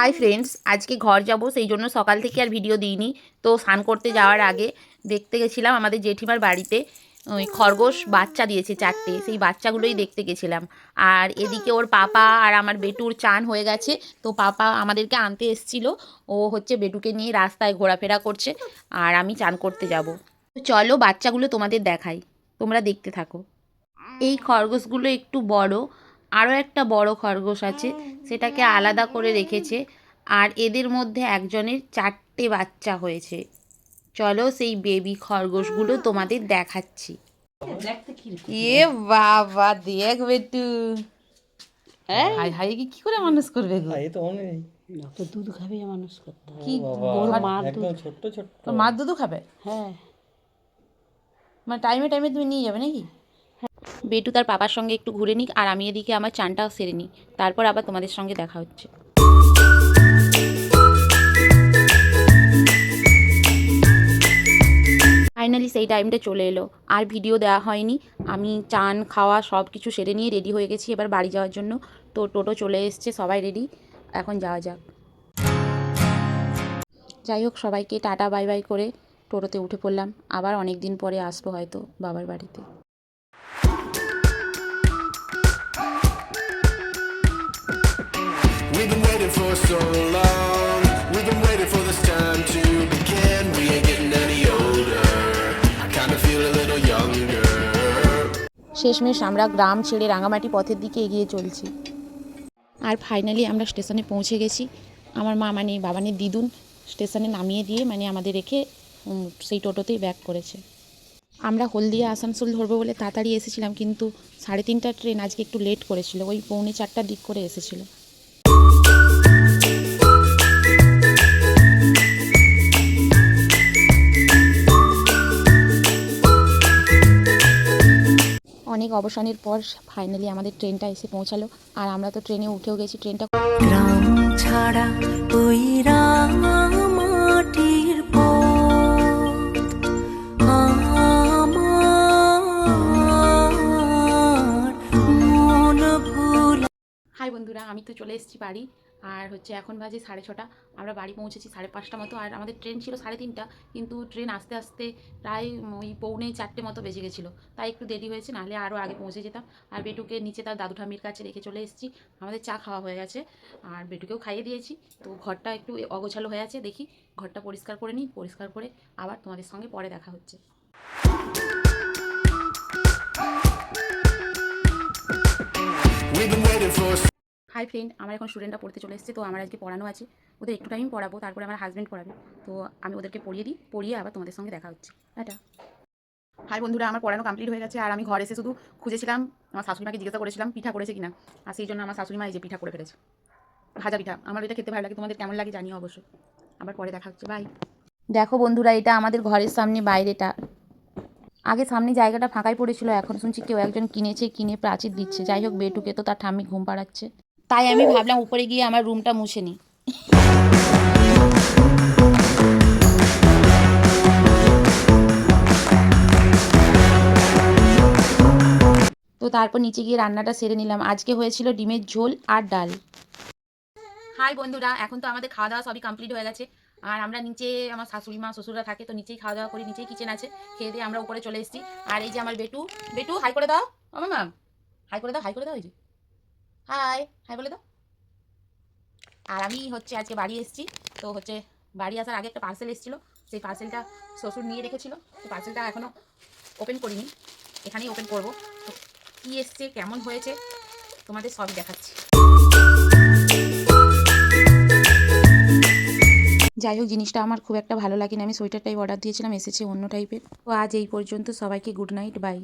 Hi friends, আজকে ঘর যাব, সেই জন্য সকাল থেকে আর ভিডিও দিইনি। তো স্নান করতে যাওয়ার আগে দেখতে গেছিলাম আমাদের জেঠিমার বাড়িতে ওই খরগোশ বাচ্চা দিয়েছে 4টে, সেই বাচ্চাগুলোই দেখতে গেছিলাম। আর এদিকে ওর পাপা আর আমার বেটুর চান হয়ে গেছে, তো পাপা আমাদেরকে আনতে এসেছিল। ও হচ্ছে বেটুকে নিয়ে রাস্তায় ঘোরাফেরা করছে, আর আমি চান করতে যাব। তো চলো বাচ্চাগুলো তোমাদের দেখাই, তোমরা দেখতে থাকো। এই খরগোশগুলো একটু বড়, আরও একটা বড় খরগোশ আছে, সেটাকে আলাদা করে রেখেছে। আর এদের মধ্যে একজনের 4টে বাচ্চা হয়েছে। চলো সেই বেবি খরগোশগুলো তোমাদের দেখাচ্ছি। এ বাবা, দেখ বেটু, হাই হাই কি করে মানুষ করবে গো? এই তো অনেক তো দুধ খাবে মানুষ করতে কি ওর মা একদম ছোট্ট ছোট্ট। তোর মার দুধও খাবে? হ্যাঁ মানে টাইমে টাইমে তুমি নিয়ে যাবে নাকি? বেটু তার পাপার সঙ্গে একটু ঘুরে নিক, আর আমি এদিকে আমার চানটাও সেরে নিই, তারপর আবার তোমাদের সঙ্গে দেখা হচ্ছে। ফাইনালি সেই টাইমটা চলে এলো, আর ভিডিও দেওয়া হয়নি। আমি চান খাওয়া সব কিছু সেরে নিয়ে রেডি হয়ে গেছি এবার বাড়ি যাওয়ার জন্য। তো টোটো চলে এসছে, সবাই রেডি, এখন যাওয়া যাক। যাই হোক, সবাইকে টাটা বাই বাই করে টোটোতে উঠে পড়লাম। আবার অনেক দিন পরে আসবো হয়তো বাবার বাড়িতে। We've been waiting for so long. We've been waiting for this time to begin. We ain't getting any older. I kinda feel a little younger. শেষমেশ আমরা গ্রাম ছেড়ে রাঙামাটি পথের দিকে এগিয়ে চলছি। আর ফাইনালি আমরা স্টেশনে পৌঁছে গেছি। আমার মা মানে বাবানের দিদুন স্টেশনে নামিয়ে দিয়ে মানে আমাদের রেখে সেই টোটোতেই ব্যাক করেছে। আমরা হলদিয়া আসানসোল ধরবো বলে তাড়াতাড়ি এসেছিলাম, কিন্তু 3:30টার ট্রেন আজকে একটু লেট করেছিল, ওই 3:45টার দিক করে এসেছিলো। অনেক অবসানের পর ফাইনালি আমাদের ট্রেনটা এসে পৌঁছালো, আর আমরা তো ট্রেনে উঠেও গেছি। ট্রেনটা গ্রাম ছাড়া ওই রাঙামাটির পথ আমার মন ভুলা। হাই বন্ধুরা, আমি তো চলে এসেছি বাড়ি। আর হচ্ছে এখন বাজে 6:30। আমরা বাড়ি পৌঁছেছি 5:30 মতো। আর আমাদের ট্রেন ছিল 3:30, কিন্তু ট্রেন আস্তে আস্তে প্রায় ওই 3:45 মতো বেজে গেছিলো, তাই একটু দেরি হয়েছে, নাহলে আরও আগে পৌঁছে যেতাম। আর বেটুকে নিচে তার দাদু ঠাম্মির কাছে রেখে চলে এসেছি। আমাদের চা খাওয়া হয়ে গেছে, আর বেটুকেও খাইয়ে দিয়েছি। তো ঘরটা একটু অগোছালো হয়ে আছে, দেখি ঘরটা পরিষ্কার করে নিই। পরিষ্কার করে আবার তোমাদের সঙ্গে পরে দেখা হচ্ছে। We've been waiting for. Hi friend, আমার এখন স্টুডেন্টরা পড়তে চলে এসেছে। তো আমার আজকে পড়ানো আছে, ওদের একটু টাইম পড়াবো, তারপরে আমার হাজব্যান্ড পড়াবে। তো আমি ওদেরকে পড়িয়ে দিই, পড়িয়ে আবার তোমাদের সঙ্গে দেখা হচ্ছে। টাটা। হাই বন্ধুরা, আমার পড়ানো কমপ্লিট হয়ে গেছে। আর আমি ঘর এসে শুধু খুঁজেছিলাম, আমার শাশুড়িমাকে জিজ্ঞাসা করেছিলাম পিঠা করেছে কিনা। আর সেই জন্য আমার শাশুড়িমা এই যে পিঠা করে ফেলেছে, ভাজা পিঠা। আমার এটা খেতে ভালো লাগে, তোমাদের কেমন লাগে জানিও অবশ্যই। আবার পরে দেখা হচ্ছে, বাই। দেখো বন্ধুরা, এটা আমাদের ঘরের সামনে বাইরেটা। আগে সামনে জায়গাটা ফাঁকাই পড়েছিল, এখন শুনছি কেউ একজন কিনেছে, কিনে প্রাচীর দিচ্ছে। যাই হোক, বেটুকে তো তার ঠাম্মি ঘুম পাড়াচ্ছে, তাই আমি ভাবলাম উপরে গিয়ে আমার রুমটা মুছে নিই। তো তারপর নিচে গিয়ে রান্নাটা সেরে নিলাম। আজকে হয়েছিল ডিমের ঝোল আর ডাল। হাই বন্ধুরা, এখন তো আমাদের খাওয়া দাওয়া সবই কমপ্লিট হয়ে গেছে। আর আমরা নিচে, আমার শাশুড়ি মা শ্বশুররা থাকে, তো নিচেই খাওয়া দাওয়া করি, নিচেই কিচেন আছে। খেয়ে দিয়ে আমরা উপরে চলে এসেছি। আর এই যে আমার বেটু, বেটু হাই করে দাও। আমার ম্যাম হাই করে দাও, হাই করে দাও। এই যে হাই, হাই বলে দাও। আর আমি হচ্ছে আজকে বাড়ি এসেছি। তো হচ্ছে বাড়ি আসার আগে একটা পার্সেল এসেছিলো, সেই পার্সেলটা শ্বশুর নিয়ে রেখেছিল। তো পার্সেলটা এখনও ওপেন করিনি, এখানেই ওপেন করব। তো কী এসছে, কেমন হয়েছে, তোমাদের সবই দেখাচ্ছি। যাই হোক, জিনিসটা আমার খুব একটা ভালো লাগেনি। আমি সোয়েটারটাই অর্ডার দিয়েছিলাম, এসেছে অন্য টাইপের। তো আজ এই পর্যন্ত, সবাইকে গুড নাইট, বাই।